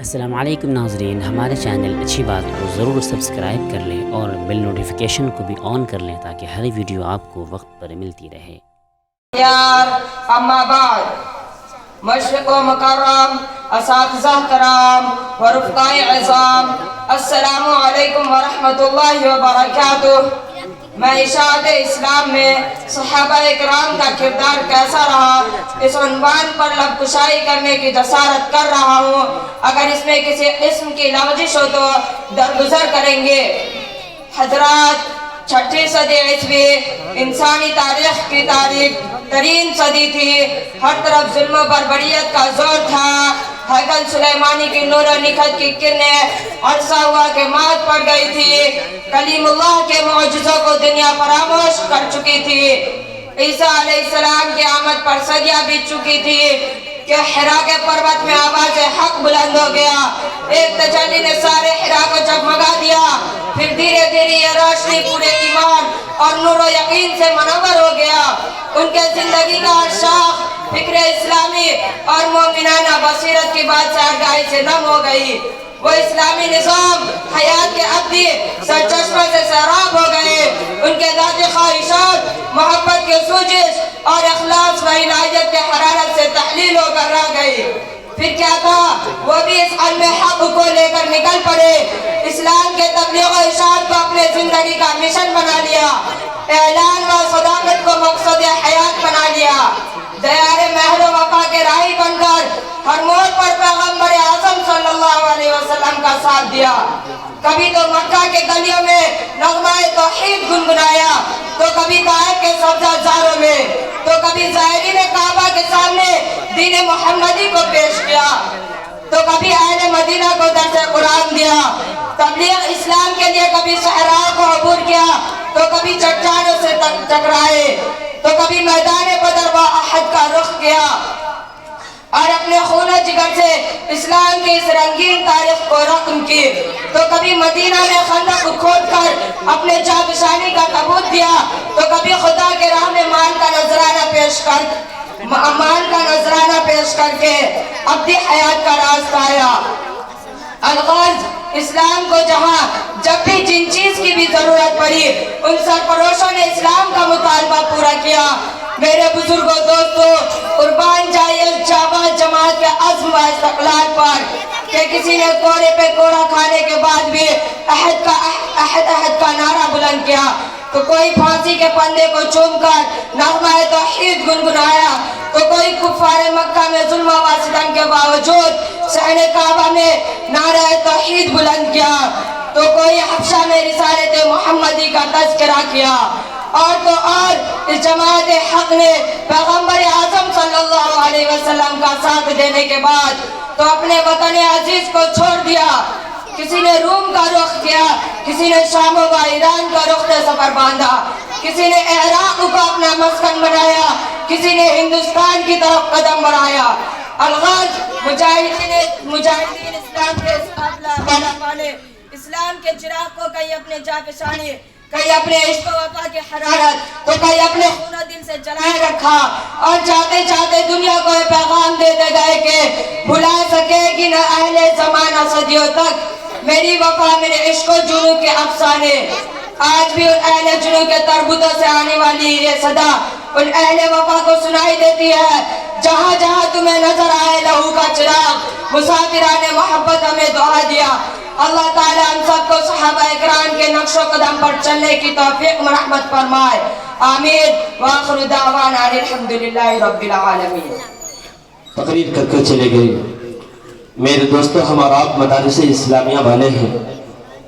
السلام علیکم ناظرین، ہمارے چینل اچھی بات کو ضرور سبسکرائب کر لیں اور بیل نوٹیفیکیشن کو بھی آن کر لیں تاکہ ہر ویڈیو آپ کو وقت پر ملتی رہے۔ اما بعد، مشرق و مکرم، اساتذہ کرام و رفقائے عظام، السلام علیکم ورحمۃ اللہ وبرکاتہ۔ میں اشاعت اسلام میں صحابہ اکرام کا کردار کیسا رہا اس عنوان پر لب کشائی کرنے کی جسارت کر رہا ہوں۔ اگر اس میں کسی قسم کی لغزش ہو تو درگزر کریں گے۔ حضرات، 6 صدی عیسوی انسانی تاریخ کی تاریخ ترین صدی تھی۔ ہر طرف ظلم و بربریت کا زور تھا۔ ہیکل سلیمانی کی نور و نکھت کی کرنیں عرصہ ہوا کہ مات پڑ گئی تھی۔ کلیم اللہ کے معجزوں کو دنیا فراموش کر چکی تھی۔ عیسیٰ علیہ السلام کی آمد پر صدیاں بیت چکی تھی کہ حرا کے پروت میں آواز حق بلند ہو گیا۔ ایک تجلی نے سارے حرا کو جگمگا دیا، پھر دھیرے دھیرے یہ روشنی پورے ایمان اور نور و یقین سے منور ہو گیا۔ ان کے زندگی کا ہر شاخ فکر اسلامی اور مومنانہ بصیرت کی بادشاہگاہی سے نم ہو گئی۔ وہ اسلامی نظام حیات کے ابدی سرچشمہ سے سیراب ہو گئے۔ ان کے ذاتی خواہشات محبت کے سوجش اور اخلاص و الہیت کے حرارت سے تحلیل ہو کر رہ گئی۔ پھر کیا تھا، وہ بھی اس علم حق کو لے کر نکل پڑے۔ اسلام کے تبلیغ و ارشاد کو اپنے زندگی کا مشن بنا لیا۔ اعلان و صداقت کو مقصد حیات بنا لیا۔ دیار مہر و وفا کے راہی بن کر ہر موڑ پر پیغمبر اعظم صلی اللہ علیہ وسلم کا ساتھ دیا۔ کبھی تو مکہ کے گلیوں میں نغمہ توحید گنگنایا، تو کبھی طائف کے سبزہ زاروں میں، تو کبھی زائرین کعبہ کے سامنے دین محمدی کو پیش کیا، تو کبھی اہل مدینہ کو درس قرآن دیا۔ تبلیغ اسلام کے لیے کبھی صحرا کو عبور کیا، تو کبھی چٹانوں سے ٹکرائے، تو کبھی میدان بدر و احد کا رخ کیا، اور اپنے خون و جگر سے اسلام کی اس رنگین تاریخ کو رقم کی۔ تو کبھی مدینہ میں خندق کھود کر اپنے جابشانی کا ثبوت دیا، تو کبھی خدا کے راہ میں مال کا نذرانہ پیش کر کے ابدی حیات کا راستہ آیا۔ الغرض، اسلام کو جہاں جب بھی جن چیز کی بھی ضرورت پڑی، ان سرپروشوں نے اسلام کا مطالبہ پورا کیا۔ میرے بزرگوں، دوستوں، قربان جائے اس جاباز جماعت کے عزم و استقلال پر کہ کسی نے کوڑے پہ کوڑا کھانے کے بعد بھی عہد کا نعرہ بلند کیا، تو کوئی پھانسی کے پندے کو چوم کر نغمہ توحید گنگنایا، تو کوئی کفار مکہ میں ظلم و ستم کے باوجود صحن کعبہ میں نعرہ توحید بلند کیا، تو کوئی حبشہ میں رسالت محمدی کا تذکرہ کیا، اور تو اور اس جماعت حق نے پیغمبر اعظم صلی اللہ علیہ وسلم کا ساتھ دینے کے بعد تو اپنے وطن عزیز کو چھوڑ دیا۔ کسی نے روم کا رخ کیا، کسی نے شام و ایران کا رخ سفر باندھا، کسی نے عراق کو اپنا مسکن بنایا، کسی نے ہندوستان کی طرف قدم بڑھایا۔ الغرض، مجاہدین اسلام کے اسلام کے چراغ کو کئی اپنے جابشانی، کئی اپنے عشق و وفا کی حرارت، تو کئی اپنے خون و دل سے جلائے رکھا، اور چاہتے چاہتے دنیا کو یہ پیغام دیتے گئے کہ بھلا سکے گی نہ اہل زمانہ صدیوں تک میری وفا، میرے عشق و جنوں کے افسانے۔ آج بھی ان اہل جنوں کے تربتوں سے آنے والی یہ صدا ان اہل وفا کو سنائی دیتی ہے۔ جہاں جہاں تمہیں نظر آئے لہو کا چراغ، مسافران محبت ہمیں دعا دیا۔ اللہ تعالی ہم سب کو صحابہ اکرام کے نقش و قدم پر چلنے کی توفیق مرحمت فرمائے، آمین۔ وآخر دعوانا الحمدللہ رب العالمین۔ تقریر کر کے چلے گئے۔ میرے دوستو، ہم اور آپ مدارس اسلامیہ والے ہیں۔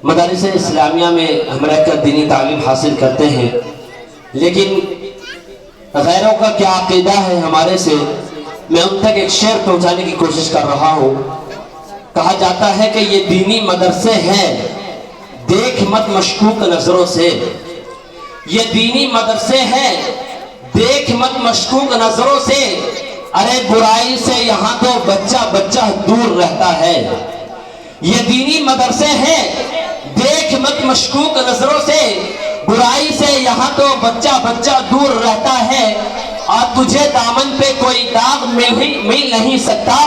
مدارس اسلامیہ میں ہم رہ کر دینی تعلیم حاصل کرتے ہیں، لیکن غیروں کا کیا عقیدہ ہے ہمارے سے، میں ان تک ایک شعر پہنچانے کی کوشش کر رہا ہوں۔ کہا جاتا ہے کہ یہ دینی مدرسے ہیں، دیکھ مت مشکوک نظروں سے۔ یہ دینی مدرسے ہیں، دیکھ مت مشکوک نظروں سے۔ ارے برائی سے یہاں تو بچہ بچہ دور رہتا ہے۔ یہ دینی مدرسے ہیں، دیکھ مت مشکوک نظروں سے۔ برائی سے یہاں تو بچہ بچہ دور رہتا ہے۔ اور تجھے دامن پہ کوئی داغ مل نہیں سکتا.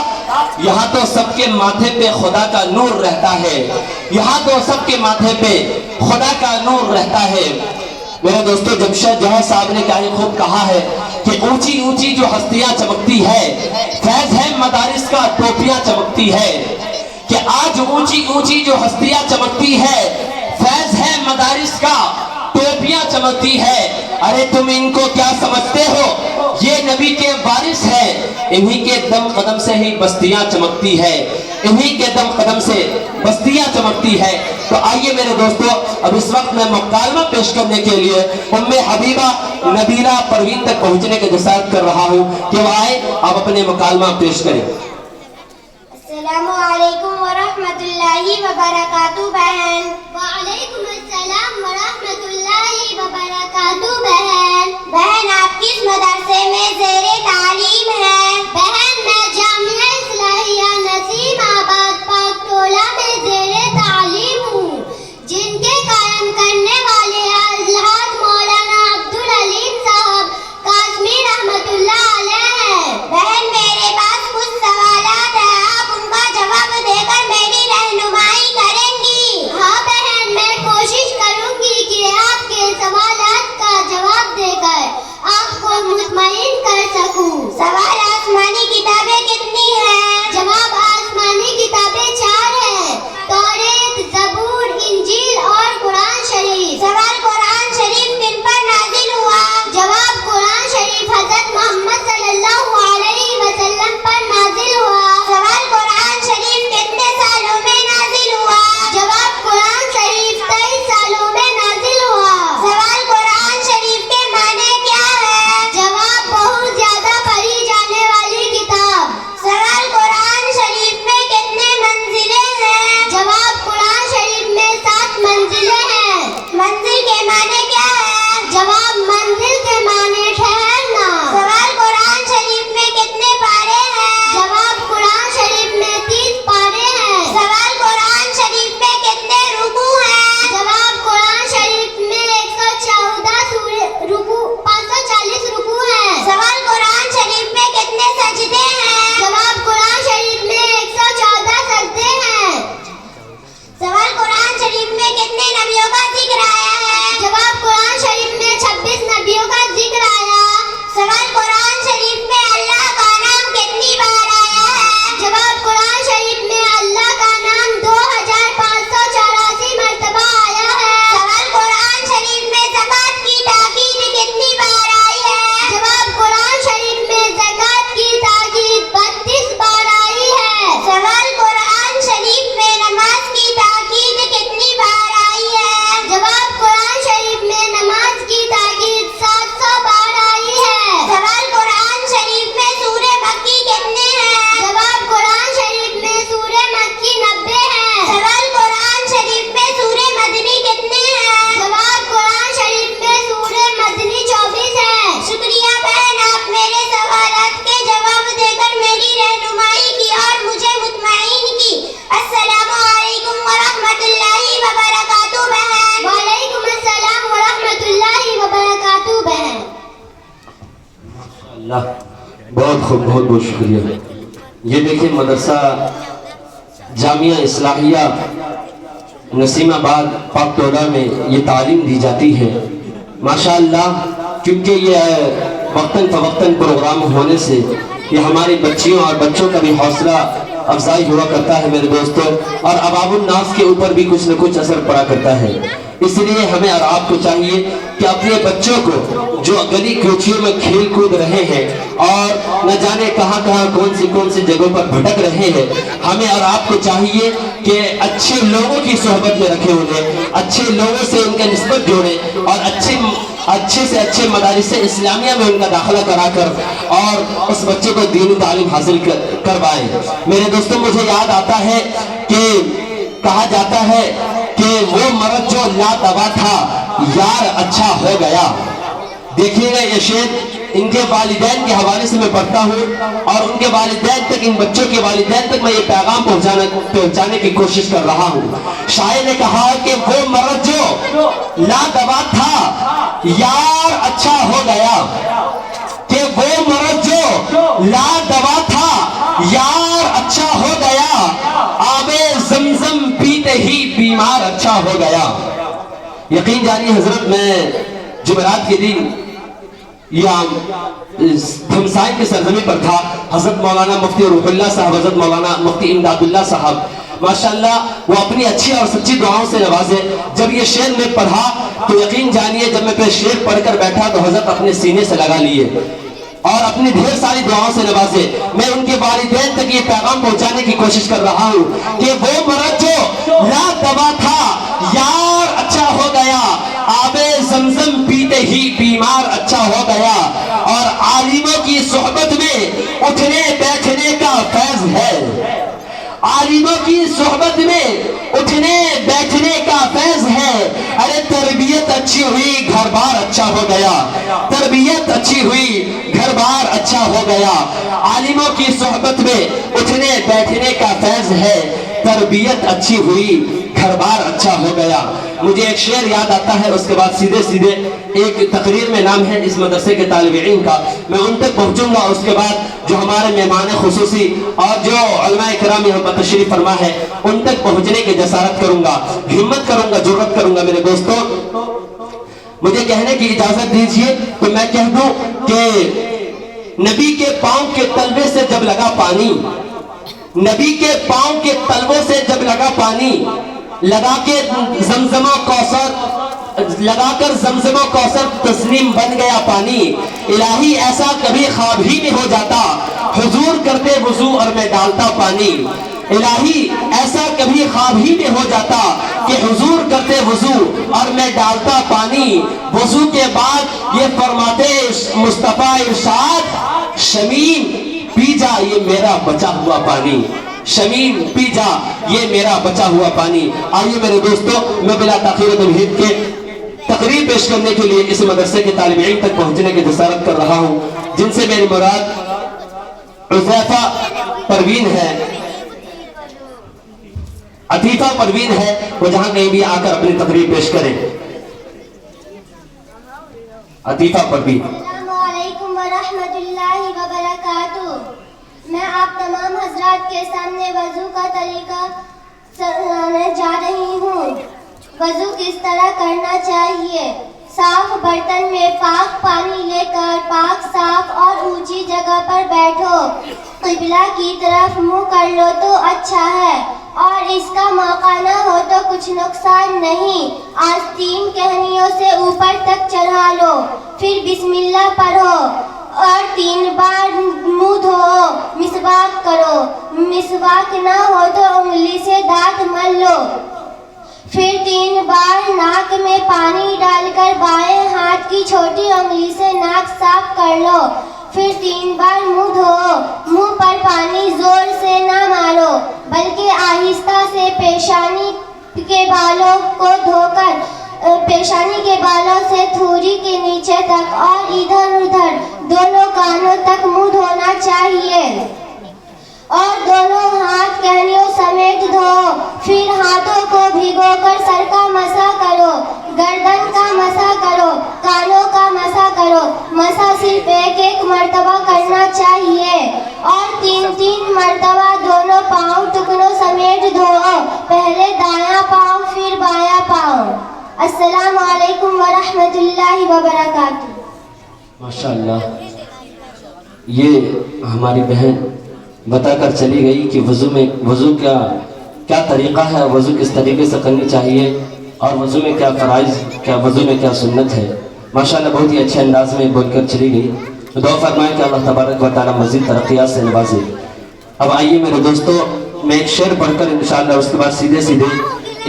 یہاں تو سب کے ماتھے پہ خدا کا نور رہتا ہے. یہاں تو سب کے ماتھے پہ خدا کا نور رہتا ہے. میرے دوستو جمشید جوہر صاحب نے خوب کہا ہے کہ اونچی اونچی جو ہستیاں چمکتی ہے فیض ہے مدارس کا ٹوپیاں چمکتی ہے. کہ آج اونچی اونچی جو ہستیاں چمکتی ہے فیض ہے مدارس کا ٹوپیاں چمکتی ہے. ارے تم ان کو کیا سمجھتے ہو؟ یہ نبی کے وارث ہیں. انہی کے دم قدم سے ہی بستیاں چمکتی ہے. انہی کے دم قدم سے بستیاں چمکتی ہے. تو آئیے میرے دوستو اب اس وقت میں مکالمہ پیش کرنے کے لیے ام حبیبہ نبیلہ پروین تک پہنچنے کے جسارت کر رہا ہوں کہ وہ آئے آپ اپنے مکالمہ پیش کریں. السلام علیکم ورحمۃ اللہ وبرکاتہ بہن. وعلیکم السلام ورحمۃ اللہ وبرکاتہ بہن. بہن آپ کس مدرسے میں زیر تعلیم ہیں؟ بہن میں جامعہ اصلاحیہ نسیم آباد پاک ٹولہ میں زیر تعلیم ہوں، جن کے قائم کرنے والے حضرات مولانا عبدالعلیم صاحب قاسمی رحمۃ اللہ علیہ ہیں. بہن میرے پاس کچھ سوالات ہیں، آپ ان کا جواب دے کر میری رہنمائی کریں گی؟ ہاں بہن میں کوشش کروں گی کہ آپ کے سوالات کا جواب دے کر آپ کو مطمئن کر سکوں. سوال آسمانی کتابیں کتنی ہیں؟ جواب آسمانی کتابیں 4 ہیں، توریت، زبور، انجیل اور قرآن شریف. سوال قرآن شریف کن پر نازل ہوا؟ جواب قرآن شریف حضرت محمد صلی اللہ علیہ وسلم پر نازل ہوا. سوال قرآن شریف کتنے سالوں میں نازل ہوا؟ جواب قرآن شریف 23 سالوں میں نازل ہوا. سوال قرآن شریف کے معنی کیا ہے؟ جواب بہت زیادہ پڑھی جانے والی کتاب. سوال قرآن شریف میں کتنے منزلیں ہیں؟ جواب قرآن شریف میں 7 منزلیں ہیں. منزل کے معنی کیا ہے؟ جواب منزل کے معنی ٹھہرنا. سوال قرآن شریف میں کتنے پارے ہیں؟ جواب قرآن شریف میں 30 پارے ہیں. سوال قرآن شریف میں کتنے رکوع ہیں؟ جواب قرآن شریف میں 114 رکوع 540 رکوع ہیں. سوال قرآن شریف میں کتنے سجدے ہیں؟ جواب قرآن شریف میں 114 سجدے ہیں. سوال قرآن شریف میں کتنے نبیوں کا ذکر آیا ہے؟ جواب قرآن شریف میں 26 نبیوں کا ذکر آیا. سوال قرآن شریف میں اللہ کا نام کتنی بار آیا ہے؟ جواب قرآن شریف میں اللہ کا نام 2584 مرتبہ آیا ہے. سوال قرآن شریف میں زکوٰۃ کی تاکید کتنی بار آئی ہے؟ جواب قرآن شریف میں زکوٰۃ کی تاکید 32 بار آئی ہے. سوال قرآن شریف میں نماز کی تاکید کتنی بار آئی ہے؟ جواب قرآن شریف میں نماز کی تاکید 700 بار آئی ہے. سوال قرآن شریف میں سورہ مکی کتنے ہیں؟ جواب قرآن شریف میں سورہ مکی 90 ہیں. سوال قرآن شریف میں سورہ مدنی کتنے ہیں؟ جواب قرآن شریف میں سورہ مدنی 24 ہیں. شکریہ بہن، آپ میرے سوالات کے جواب دے کر میری رہنمائی کی اور مجھے مطمئن کی. السلام علیکم ورحمۃ اللہ وبرکاتہ بہن. وعلیکم السلام ورحمۃ اللہ وبرکاتہ بہن. اللہ بہت خوب، بہت بہت شکریہ. یہ دیکھیں مدرسہ جامعہ اصلاحیہ نسیم آباد پاک ٹولہ میں یہ تعلیم دی جاتی ہے. ماشاءاللہ کیونکہ یہ وقتاً فوقتاً پروگرام ہونے سے یہ ہماری بچیوں اور بچوں کا بھی حوصلہ افزائی ہوا کرتا ہے میرے دوستوں، اور عوام الناس کے اوپر بھی کچھ نہ کچھ اثر پڑا کرتا ہے. اس لیے ہمیں اور آپ کو چاہیے کہ اپنے بچوں کو جو گلی کوچیوں میں کھیل کود رہے ہیں اور نہ جانے کہاں کہاں کون سی جگہوں پر بھٹک رہے ہیں، ہمیں اور آپ کو چاہیے کہ اچھے لوگوں کی صحبت میں رکھے انہیں، اچھے لوگوں سے ان کا نسبت جوڑیں اور اچھے سے اچھے مدارس اسلامیہ میں ان کا داخلہ کرا کر اور اس بچے کو دینی تعلیم حاصل کروائیں. میرے دوستوں مجھے یاد آتا ہے کہ کہا جاتا ہے کہ وہ مرد جو لا دوا تھا یار اچھا ہو گیا. دیکھیے گا یہ شعر ان کے والدین کے حوالے سے میں پڑھتا ہوں اور ان کے والدین تک، ان بچوں کے والدین تک میں یہ پیغام پہنچانے کی کوشش کر رہا ہوں. شاعر نے کہا کہ وہ مرد جو لا دوا تھا یار اچھا ہو گیا، کہ کہ وہ مرض جو لا دوا تھا یار اچھا ہو گیا، آب زمزم پیتے ہی بیمار اچھا ہو گیا۔ یقین جانیے حضرت، میں جمعرات کے دن ہمسائے کے سرزمین پر تھا۔ حضرت مولانا مفتی روح اللہ صاحب، حضرت مولانا مفتی امداد اللہ صاحب، ماشاءاللہ وہ اپنی اچھی اور سچی دعاؤں سے نوازے۔ جب یہ شعر میں پڑھا تو یقین جانیے جب میں پہ شعر پڑھ کر بیٹھا تو حضرت اپنے سینے سے لگا لیے اور اپنی ڈھیر ساری دعاؤں سے نوازے۔ میں ان کے والدین تک یہ پیغام پہنچانے کی کوشش کر رہا ہوں کہ وہ مرض جو لا دوا تھا یار اچھا ہو گیا، آب زمزم پیتے ہی بیمار اچھا ہو گیا، اور عالموں کی صحبت میں اٹھنے بیٹھنے کا فیض ہے، عالموں کی صحبت میں اٹھنے بیٹھنے کا فیض ہے۔ ارے تربیت اچھی ہوئی گھر بار اچھا ہو گیا، تربیت اچھی ہوئی گھر بار اچھا ہو گیا، عالموں کی صحبت میں اٹھنے بیٹھنے کا فیض ہے، تربیت اچھی ہوئی گھر بار اچھا ہو گیا۔ مجھے ایک شعر یاد آتا ہے، اس کے بعد سیدھے سیدھے ایک تقریر میں نام ہے اس مدرسے کے طالب علم کا، میں ان تک پہنچوں گا۔ اس کے بعد جو ہمارے مہمان خصوصی اور جو علماء کرام یہاں پر تشریف فرما ہے ان تک پہنچنے کی جسارت کروں گا، ہمت کروں گا، جرأت کروں گا۔ میرے دوستوں، مجھے کہنے کی اجازت دیجئے تو میں کہہ دوں کہ نبی کے پاؤں کے تلوے سے جب لگا پانی، نبی کے پاؤں کے تلووں سے جب لگا پانی، لگا کے زمزم و کوثر، لگا کر زمزم و کوثر تسلیم بن گیا پانی۔ الہی ایسا کبھی خواب ہی میں ہو جاتا، حضور کرتے وضو اور میں ڈالتا پانی۔ الہی ایسا کبھی خواب ہی میں ہو جاتا کہ حضور کرتے وضو اور میں ڈالتا پانی۔ وضو کے بعد یہ فرماتے مصطفیٰ ارشاد، شمیم پی جا یہ میرا بچا ہوا پانی، شمیم پی جا یہ میرا بچا ہوا پانی۔ آئیے میرے دوستوں، میں بلا تاخیر تمہید کے تقریر پیش کرنے کے لیے اس مدرسے کے طالب علم تک پہنچنے کی جسارت کر رہا ہوں، جن سے میری مراد عزیفہ پروین ہے، عطیفہ پروین ہے، وہ جہاں کہیں بھی آ کر اپنی تقریر پیش کریں۔ عطیفہ پروین۔ السلام علیکم ورحمۃ اللہ وبرکاتہ۔ میں آپ تمام حضرات کے سامنے وضو کا طریقہ سنانے جا رہی ہوں۔ وضو کس طرح کرنا چاہیے؟ صاف برتن میں پاک پانی لے کر پاک صاف اور اونچی جگہ پر بیٹھو، قبلہ کی طرف منہ کر لو تو اچھا ہے، اور اس کا موقع نہ ہو تو کچھ نقصان نہیں۔ آستین کہنیوں سے اوپر تک چڑھا لو، پھر بسم اللہ پڑھو اور 3 بار منہ دھو، مسواک کرو، مسواک نہ ہو تو انگلی سے دانت مل لو، پھر 3 بار ناک میں پانی ڈال کر بائیں ہاتھ کی چھوٹی انگلی سے ناک صاف کر لو، پھر 3 بار منہ دھو۔ منہ پر پانی زور سے نہ مارو بلکہ آہستہ سے پیشانی کے بالوں کو دھو کر پیشانی کے بالوں سے تھوری کے نیچے تک اور ادھر ادھر دونوں کانوں تک منہ دھونا چاہیے، اور دونوں ہاتھ کہنیوں سمیت دھو۔ پھر ہاتھوں کو بھگو کر سر کا مسح کرو، گردن کا مسح کرو، کانوں کا مسح کرو۔ مسح صرف 1 مرتبہ کرنا چاہیے، اور 3 مرتبہ دونوں پاؤں ٹکنوں سمیت دھو، پہلے دایاں پاؤں پھر بایاں پاؤں۔ السلام علیکم ورحمۃ اللہ وبرکاتہ۔ ماشاءاللہ، یہ ہماری بہن بتا کر چلی گئی کہ وضو کا کیا طریقہ ہے، وضو کس طریقے سے کرنی چاہیے، اور وضو میں کیا فرائض، کیا وضو میں کیا سنت ہے۔ ماشاءاللہ بہت ہی اچھے انداز میں بول کر چلی گئی۔ دعا فرمائیں کہ اللہ تبارک و تعالی مزید ترقیات سے نوازے۔ اب آئیے میرے دوستوں، میں ایک شعر پڑھ کر انشاءاللہ اس کے بعد سیدھے سیدھے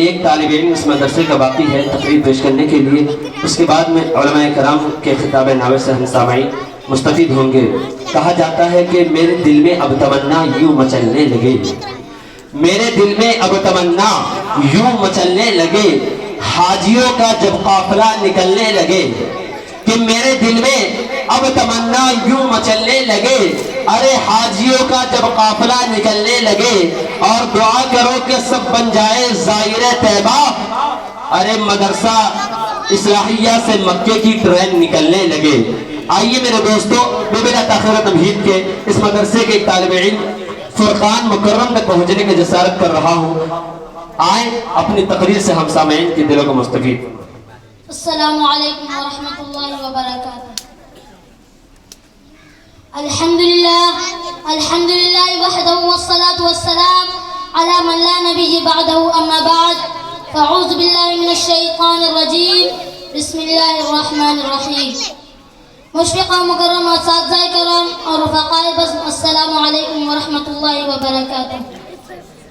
ایک طالب علم اس مدرسے کا باقی ہے تقریر پیش کرنے کے لیے، اس کے بعد میں علماء کرام کے خطاب نامے سے ہم سامعین مستفید ہوں گے۔ کہا جاتا ہے کہ میرے دل میں اب تمنا یوں مچلنے لگے، میرے دل میں اب تمنا یوں مچلنے لگے، حاجیوں کا جب قافلہ نکلنے لگے، کہ میرے دل میں اب تمنا یوں مچلنے لگے، ارے حاجیوں کا جب قافلہ نکلنے لگے، اور دعا کرو کہ سب بن جائے زائر طیبہ، ارے مدرسہ اصلاحیہ سے مکے کی ٹرین نکلنے لگے۔ آئیے میرے دوستو، میں بلا تاخیر تمہید کے اس مدرسے کے ایک طالب علم فرقان مکرم تک پہنچنے کی جسارت کر رہا ہوں. آئیں اپنی تقریر سے ہم سامعین کے دلوں کو مستفید. السلام علیکم ورحمۃ اللہ وبرکاتہ. الحمد للہ وحدہ والصلاة والسلام علی من لا نبی بعدہ اما بعد فاعوذ باللہ من الشیطان الرجیم بسم اللہ الرحمن الرحیم. مشفقہ مکرم اساتذہ کرام اور رفقائے بزم، السلام علیکم ورحمۃ اللہ وبرکاتہ.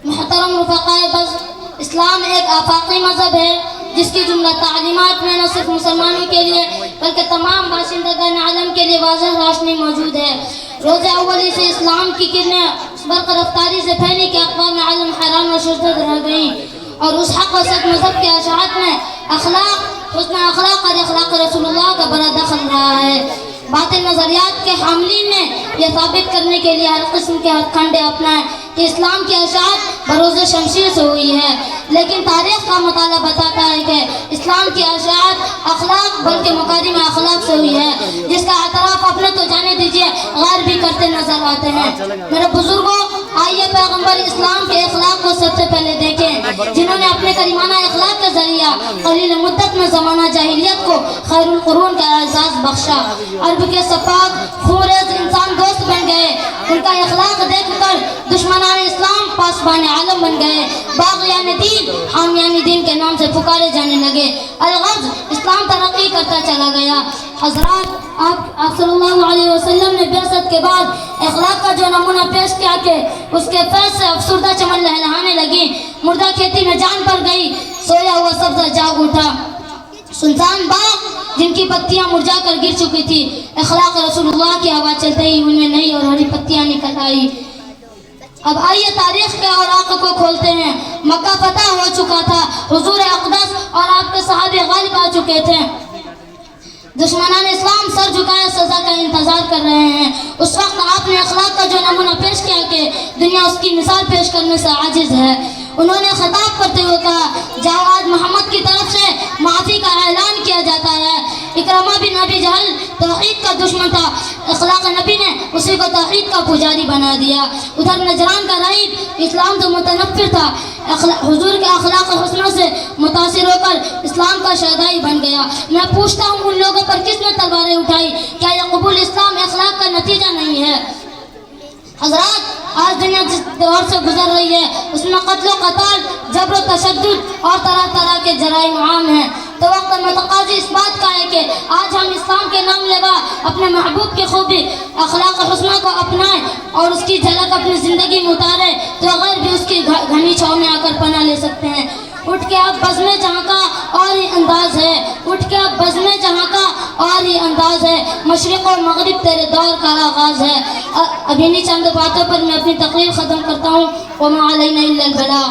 محترم رفقائے بزم، اسلام ایک آفاقی مذہب ہے جس کی جملہ تعلیمات میں نہ صرف مسلمانوں کے لیے بلکہ تمام باشندگان عالم کے لیے واضح روشنی موجود ہے. روز اولی سے اسلام کی کرنیں برق رفتاری سے پھیلی کہ اقوام عالم حیران و شدت رہ گئیں، اور اس حق و سچ مذہب کے اشاعت میں حسن اخلاق اور اخلاق رسول اللہ کا بڑا دخل رہا ہے. باطل نظریات کے حاملین نے یہ ثابت کرنے کے لیے ہر قسم کے ہتھ کنڈے اپنائے کہ اسلام کی اشاعت بروز شمشیر سے ہوئی ہے، لیکن تاریخ کا مطالعہ بتاتا ہے کہ اسلام کی اشاعت اخلاق بلکہ مکارم اخلاق سے ہوئی ہے، جس کا اعتراف اپنے تو جانے دیجئے غیر بھی کرتے نظر آتے ہیں. میرے بزرگوں، آئیے پیغمبر اسلام کے اخلاق کو سب سے پہلے دیکھیں، جنہوں نے اپنے کریمانہ اخلاق کے ذریعہ قلیل مدت میں زمانہ جاہلیت کو خیر القرون کا اعزاز بخشا. عرب کے سفاق خونریز انسان دوست بن گئے. ان کا اخلاق دیکھ کر دشمنان اسلام پاسبان عالم بن گئے. باغیان دین حامیان دین کے نام سے پکارے جانے لگے. الغرض اسلام ترقی کرتا چلا گیا. حضرات، آپ صلی اللہ علیہ وسلم نے بعثت کے بعد اخلاق کا جو نمونہ پیش کیا کہ اس کے فیض سے افسردہ چمن لہلہانے لگی، مردہ کھیتی میں جان پڑ گئی، سویا ہوا سبزہ جاگ اٹھا. سنسان باغ جن کی پتیاں مرجھا کر گر چکی تھی، اخلاق رسول اللہ کی ہوا چلتے ہی ان میں نئی اور ہری پتیاں نکل آئی. اب آئیے تاریخ کے اوراق کو کھولتے ہیں. مکہ فتح ہو چکا تھا، حضور اقدس اور آپ کے صحابہ غالب آ چکے تھے. دشمنان اسلام سر جھکائے سزا کا انتظار کر رہے ہیں. اس وقت آپ نے اخلاق کا جو نمونہ پیش کیا کہ دنیا اس کی مثال پیش کرنے سے عاجز ہے. انہوں نے خطاب کرتے ہوئے کہا، جاؤ آج محمد کی طرف سے معافی کا اعلان کیا جاتا ہے. اکرمہ بن ابی جہل توحید کا دشمن تھا، اخلاق نبی نے اسی کو توحید کا پجاری بنا دیا. ادھر نجران کا رہیب اسلام تو متنفر تھا، حضور کے اخلاق حسنہ سے متاثر ہو کر اسلام کا شہدائی بن گیا. میں پوچھتا ہوں، ان لوگوں پر کس نے تلواریں اٹھائی؟ کیا یہ قبول اسلام اخلاق کا نتیجہ نہیں ہے؟ حضرات، آج دنیا جس دور سے گزر رہی ہے اس میں قتل و قتال، جبر و تشدد اور طرح طرح کے جرائم عام ہیں. تو وقت متقاضی اس بات کا ہے کہ آج ہم اسلام کے نام لیوا اپنے محبوب کی خوبی اخلاق حسنہ کو اپنائیں اور اس کی جھلک اپنی زندگی میں اتاریں تو غیر بھی اس کی گھنی چھاؤں میں آ کر پناہ لے سکتے ہیں. اٹھ کے اب بزم جہاں کا اور ہی انداز ہے، اٹھ کے اب بزم جہاں کا اور ہی انداز ہے. مشرق و مغرب تیرے دور کا آغاز ہے. اب انہی چند باتوں پر میں اپنی تقریر ختم کرتا ہوں. وما علینا الا البلاغ.